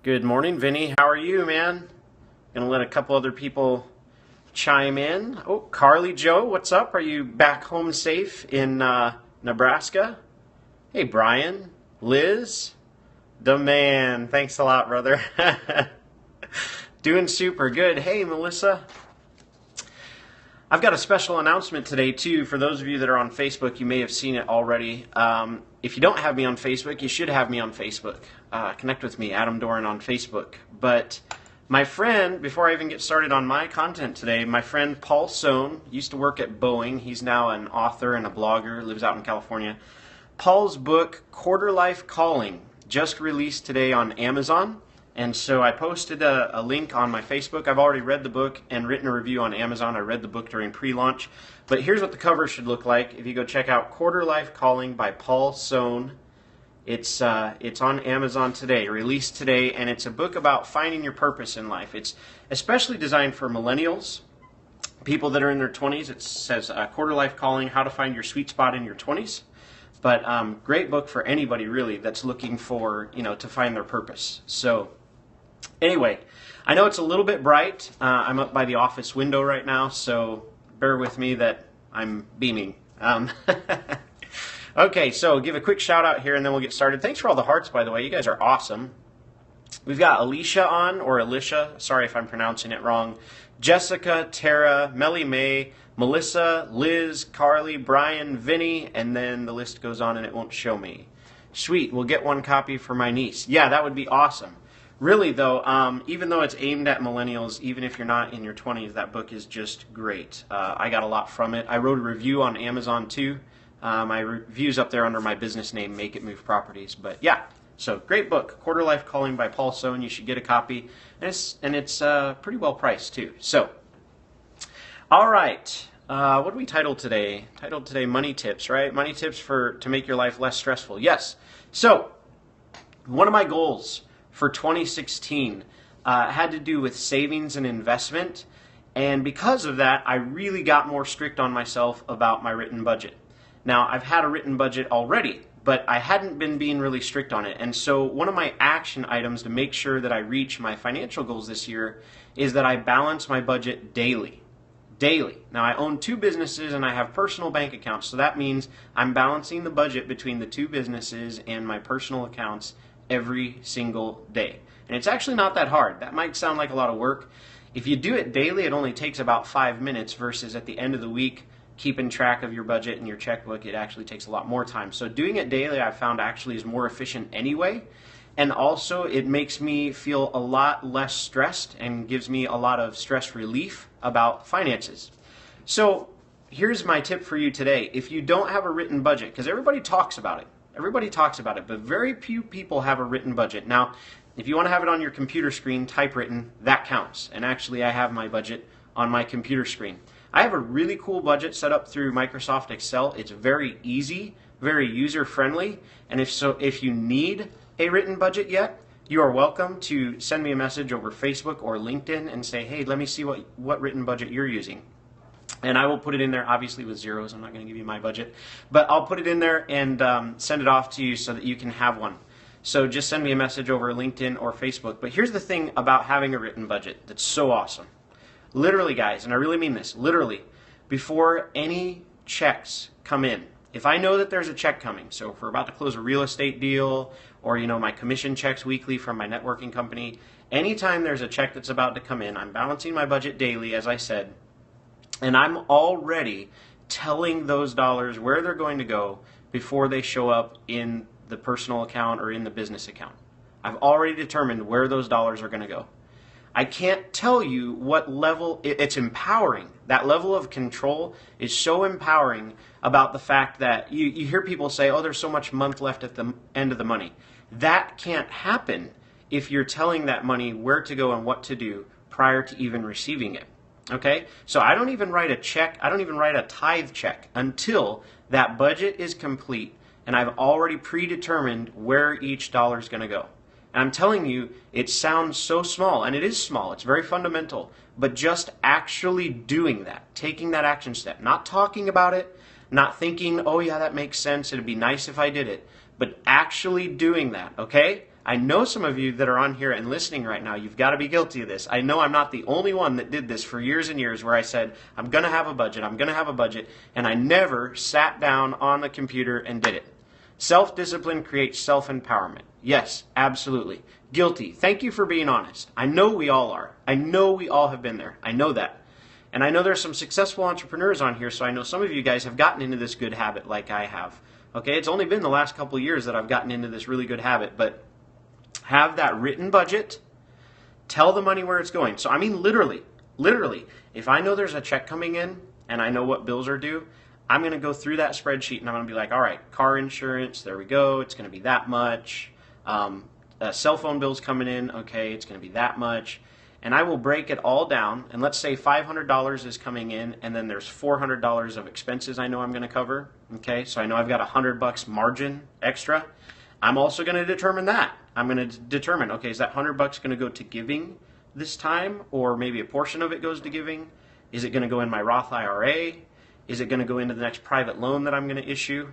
Good morning, Vinny. How are you, man? Gonna let a couple other people chime in. Oh, Carly Joe, what's up? Are you back home safe in Nebraska? Hey, Brian, Liz, the man. Thanks a lot, brother. Doing super good. Hey, Melissa. I've got a special announcement today, too. For those of you that are on Facebook, you may have seen it already. If you don't have me on Facebook, you should have me on Facebook. Connect with me, Adam Doran, on Facebook. But my friend, before I even get started on my content today, my friend Paul Sohn used to work at Boeing. He's now an author and a blogger, lives out in California. Paul's book, Quarter Life Calling, just released today on Amazon. And so I posted a link on my Facebook. I've already read the book and written a review on Amazon. I read the book during pre-launch. But here's what the cover should look like. If you go check out Quarter Life Calling by Paul Sohn, it's on Amazon today, released today, and it's a book about finding your purpose in life. It's especially designed for millennials, people that are in their 20s. It says Quarter Life Calling, How to Find Your Sweet Spot in Your 20s. But great book for anybody, really, that's looking for, to find their purpose. So anyway, I know it's a little bit bright. I'm up by the office window right now, so bear with me that I'm beaming. Okay, so give a quick shout out here and then we'll get started. Thanks for all the hearts, by the way. You guys are awesome. We've got Alicia on, or Alicia. Sorry if I'm pronouncing it wrong. Jessica, Tara, Melly May, Melissa, Liz, Carly, Brian, Vinny, and then the list goes on and it won't show me. Sweet, we'll get one copy for my niece. Yeah, that would be awesome. Really, though, even though it's aimed at millennials, even if you're not in your 20s, that book is just great. I got a lot from it. I wrote a review on Amazon, too. My review's up there under my business name, Make It Move Properties. But yeah, so great book, Quarter Life Calling by Paul Sohn. You should get a copy, and it's pretty well priced, too. So, all right. What do we title today? Titled today Money Tips, right? Money Tips to make your life less stressful. Yes. So, one of my goals for 2016 had to do with savings and investment, and because of that, I really got more strict on myself about my written budget. Now, I've had a written budget already, but I hadn't been being really strict on it, and so one of my action items to make sure that I reach my financial goals this year is that I balance my budget daily. Daily. Now, I own 2 businesses and I have personal bank accounts, so that means I'm balancing the budget between the 2 businesses and my personal accounts every single day. And it's actually not that hard. That might sound like a lot of work. If you do it daily, it only takes about 5 minutes versus at the end of the week, keeping track of your budget and your checkbook, it actually takes a lot more time. So doing it daily, I found actually is more efficient anyway. And also it makes me feel a lot less stressed and gives me a lot of stress relief about finances. So here's my tip for you today. If you don't have a written budget, because everybody talks about it, but very few people have a written budget. Now, if you want to have it on your computer screen, typewritten, that counts. And actually, I have my budget on my computer screen. I have a really cool budget set up through Microsoft Excel. It's very easy, very user-friendly. And if you need a written budget yet, you are welcome to send me a message over Facebook or LinkedIn and say, hey, let me see what written budget you're using. And I will put it in there, obviously with zeros. I'm not going to give you my budget. But I'll put it in there and send it off to you so that you can have one. So just send me a message over LinkedIn or Facebook. But here's the thing about having a written budget that's so awesome. Literally, guys, and I really mean this, literally, before any checks come in, if I know that there's a check coming, so if we're about to close a real estate deal or, my commission checks weekly from my networking company, anytime there's a check that's about to come in, I'm balancing my budget daily, as I said, and I'm already telling those dollars where they're going to go before they show up in the personal account or in the business account. I've already determined where those dollars are going to go. I can't tell you what level, it's empowering. That level of control is so empowering about the fact that you hear people say, oh, there's so much month left at the end of the money. That can't happen if you're telling that money where to go and what to do prior to even receiving it. Okay? So I don't even write a check, I don't even write a tithe check until that budget is complete and I've already predetermined where each dollar is going to go. And I'm telling you, it sounds so small, and it is small, it's very fundamental, but just actually doing that, taking that action step, not talking about it, not thinking, oh yeah, that makes sense, it'd be nice if I did it, but actually doing that, okay? I know some of you that are on here and listening right now, you've got to be guilty of this. I know I'm not the only one that did this for years and years, where I said, I'm going to have a budget, I'm going to have a budget, and I never sat down on the computer and did it. Self-discipline creates self-empowerment. Yes, absolutely. Guilty. Thank you for being honest. I know we all are. I know we all have been there. I know that. And I know there's some successful entrepreneurs on here, so I know some of you guys have gotten into this good habit like I have. Okay, it's only been the last couple of years that I've gotten into this really good habit, but have that written budget, tell the money where it's going. So I mean literally, if I know there's a check coming in and I know what bills are due, I'm going to go through that spreadsheet and I'm going to be like, all right, car insurance, there we go, it's going to be that much. Cell phone bills coming in, okay, it's going to be that much. And I will break it all down, and let's say $500 is coming in, and then there's $400 of expenses I know I'm going to cover. Okay, so I know I've got $100 margin extra. I'm also going to determine that. I'm going to determine, okay, is that $100 going to go to giving this time, or maybe a portion of it goes to giving? Is it going to go in my Roth IRA? Is it going to go into the next private loan that I'm going to issue?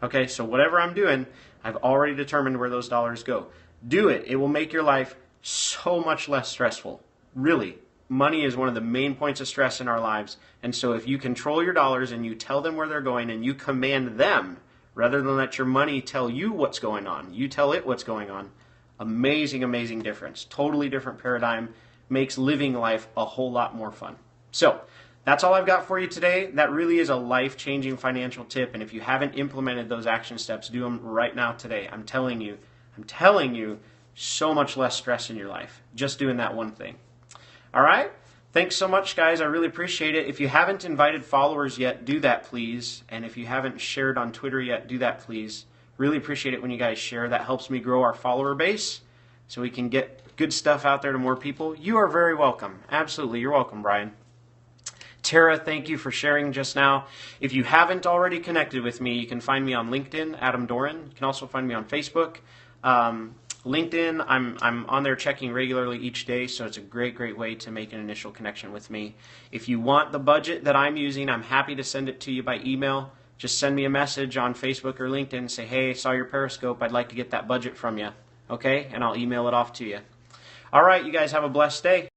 Okay, so whatever I'm doing, I've already determined where those dollars go. Do it. It will make your life so much less stressful. Really, money is one of the main points of stress in our lives. And so if you control your dollars and you tell them where they're going and you command them, rather than let your money tell you what's going on, you tell it what's going on. Amazing, amazing difference. Totally different paradigm. Makes living life a whole lot more fun. So that's all I've got for you today. That really is a life-changing financial tip. And if you haven't implemented those action steps, do them right now today. I'm telling you, so much less stress in your life just doing that one thing. All right? Thanks so much, guys. I really appreciate it. If you haven't invited followers yet, do that, please. And if you haven't shared on Twitter yet, do that, please. Really appreciate it when you guys share. That helps me grow our follower base so we can get good stuff out there to more people. You are very welcome. Absolutely. You're welcome, Brian. Tara, thank you for sharing just now. If you haven't already connected with me, you can find me on LinkedIn, Adam Doran. You can also find me on Facebook. LinkedIn, I'm on there checking regularly each day, so it's a great way to make an initial connection with me. If you want the budget that I'm using, I'm happy to send it to you by email. Just send me a message on Facebook or LinkedIn. Say, hey, I saw your Periscope. I'd like to get that budget from you. Okay? And I'll email it off to you. All right, you guys have a blessed day.